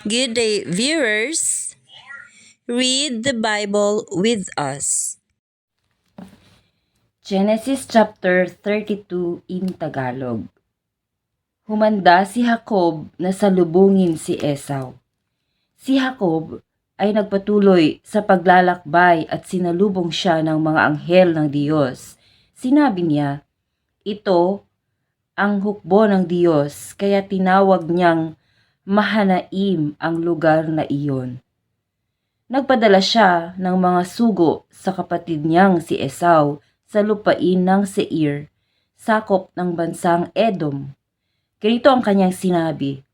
Good day, viewers. Read the Bible with us. Genesis chapter 32 in Tagalog. Humanda si Jacob na salubungin si Esau. Si Jacob ay nagpatuloy sa paglalakbay at sinalubong siya ng mga anghel ng Diyos. Sinabi niya, ito ang hukbo ng Diyos, kaya tinawag niyang Mahanaim ang lugar na iyon. Nagpadala siya ng mga sugo sa kapatid niyang si Esau sa lupain ng Seir, sakop ng bansang Edom. Ganito ang kanyang sinabi,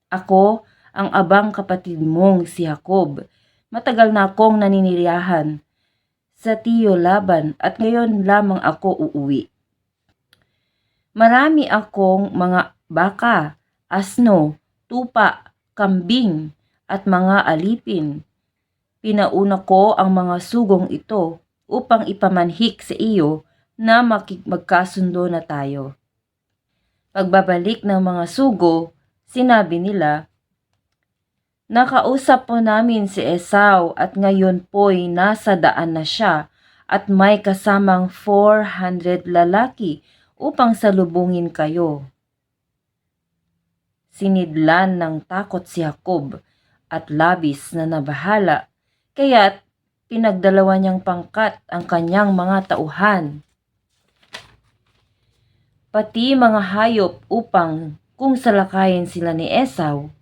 ako ang abang kapatid mong si Jacob. Matagal na akong naninirahan sa tiyo Laban at ngayon lamang ako uuwi. Marami akong mga baka, asno, tupa, kambing at mga alipin. Pinauna ko ang mga sugong ito upang ipamanhik sa iyo na magkasundo na tayo. Pagbabalik ng mga sugo, sinabi nila, nakausap po namin si Esau at ngayon po'y nasa daan na siya at may kasamang 400 lalaki upang salubungin kayo. Sinidlan ng takot si Jacob at labis na nabahala, kaya't pinagdalawa niyang pangkat ang kanyang mga tauhan, pati mga hayop upang kung salakayin sila ni Esau,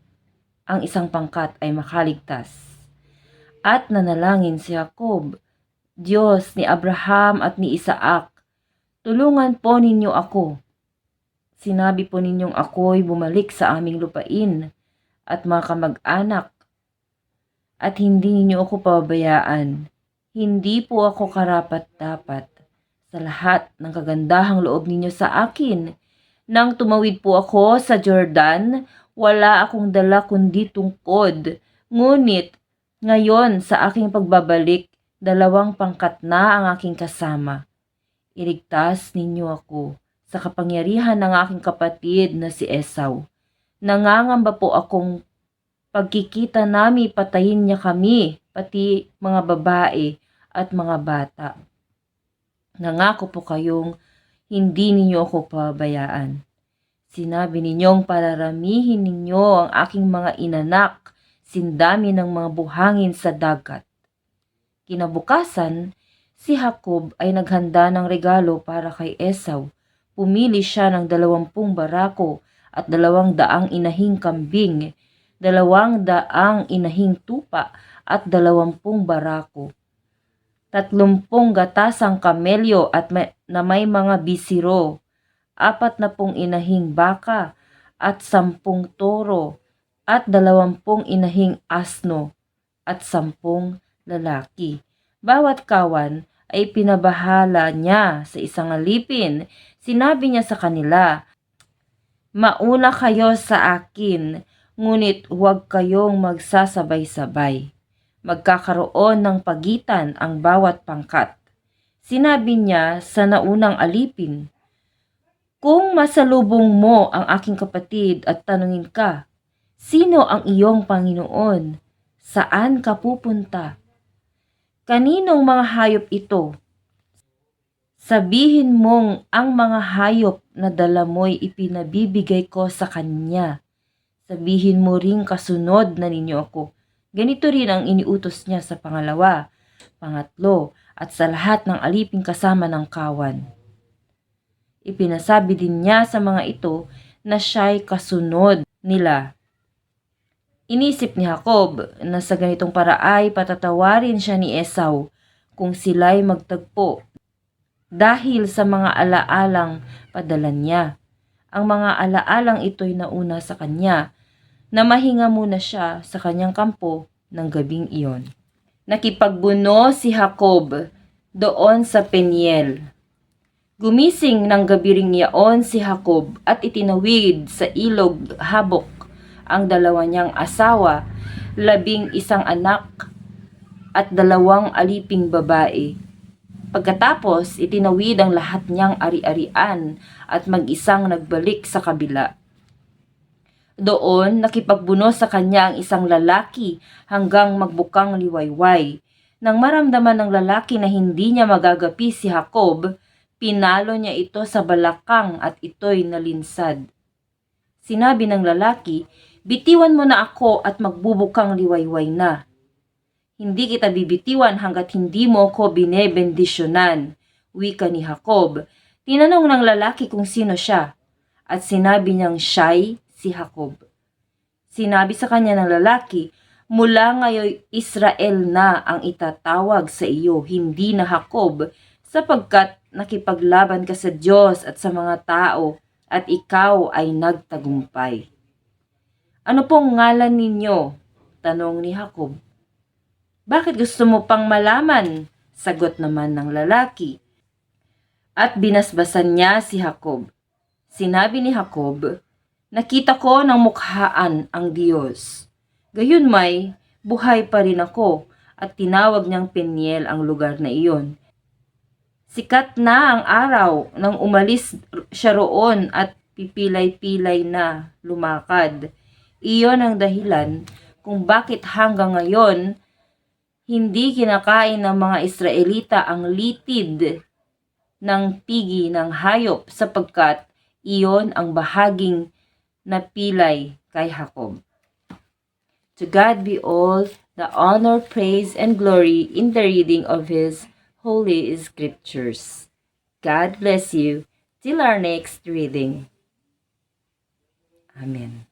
ang isang pangkat ay makaligtas. At nanalangin si Jacob, Diyos ni Abraham at ni Isaac, tulungan po ninyo ako. Sinabi po ninyong ako'y bumalik sa aming lupain at mga kamag-anak at hindi ninyo ako pababayaan. Hindi po ako karapat-dapat sa lahat ng kagandahang loob ninyo sa akin. Nang tumawid po ako sa Jordan, wala akong dala kundi tungkod. Ngunit ngayon sa aking pagbabalik, 2 pangkat na ang aking kasama. Iligtas ninyo ako sa kapangyarihan ng aking kapatid na si Esau. Nangangamba po akong pagkikita nami patayin niya kami, pati mga babae at mga bata. Nangako po kayong hindi ninyo ako pabayaan. Sinabi ninyong pararamihin ninyo ang aking mga inanak, sindami ng mga buhangin sa dagat. Kinabukasan, si Jacob ay naghanda ng regalo para kay Esau. Pumili siya ng 20 barako at 200 inahing kambing, 200 inahing tupa at 20 barako. 30 gatasang kamelyo at na may mga bisiro, 40 inahing baka at 10 toro at 20 inahing asno at 10 lalaki. Bawat kawan ay pinabahala niya sa isang alipin. Sinabi niya sa kanila, mauna kayo sa akin, ngunit huwag kayong magsasabay-sabay. Magkakaroon ng pagitan ang bawat pangkat. Sinabi niya sa naunang alipin, kung masalubong mo ang aking kapatid at tanungin ka, sino ang iyong Panginoon? Saan ka pupunta? Kaninong mga hayop ito? Sabihin mong ang mga hayop na dala mo'y ipinabibigay ko sa kanya. Sabihin mo ring kasunod na ninyo ako. Ganito rin ang iniutos niya sa pangalawa, pangatlo, at sa lahat ng aliping kasama ng kawan. Ipinasabi din niya sa mga ito na siya'y kasunod nila. Inisip ni Jacob na sa ganitong paraay patatawarin siya ni Esau kung sila'y magtagpo dahil sa mga alaalang padala niya. Ang mga alaalang ito'y nauna sa kanya na mahinga muna siya sa kanyang kampo ng gabing iyon. Nakipagbuno si Jacob doon sa Peniel. Gumising ng gabi ring yaon si Jacob at itinawid sa ilog Habok ang 2 niyang asawa, 11 anak at 2 aliping babae. Pagkatapos, itinawid ang lahat niyang ari-arian at mag-isang nagbalik sa kabila. Doon, nakipagbunos sa kanya ang isang lalaki hanggang magbukang liwayway. Nang maramdaman ng lalaki na hindi niya magagapi si Jacob, pinalo niya ito sa balakang at ito'y nalinsad. Sinabi ng lalaki, "Bitiwan mo na ako at magbubukang liwayway na. Hindi kita bibitiwan hanggat hindi mo ko binebendisyonan," wika ni Jacob. Tinanong ng lalaki kung sino siya, at sinabi niyang siya'y si Jacob. Sinabi sa kanya ng lalaki, "Mula ngayon Israel na ang itatawag sa iyo, hindi na Jacob, sapagkat nakipaglaban ka sa Diyos at sa mga tao, at ikaw ay nagtagumpay." "Ano pong ngalan ninyo?" tanong ni Jacob. "Bakit gusto mo pang malaman?" sagot naman ng lalaki. At binasbasan niya si Jacob. Sinabi ni Jacob, "Nakita ko ng mukhaan ang Diyos. Gayunmay, buhay pa rin ako," at tinawag niyang Peniel ang lugar na iyon. Sikat na ang araw nang umalis siya roon at pipilay-pilay na lumakad. Iyon ang dahilan kung bakit hanggang ngayon hindi kinakain ng mga Israelita ang litid ng pigi ng hayop, sapagkat iyon ang bahaging napilay kay Jacob. To God be all the honor, praise, and glory in the reading of His Holy Scriptures. God bless you till our next reading. Amen.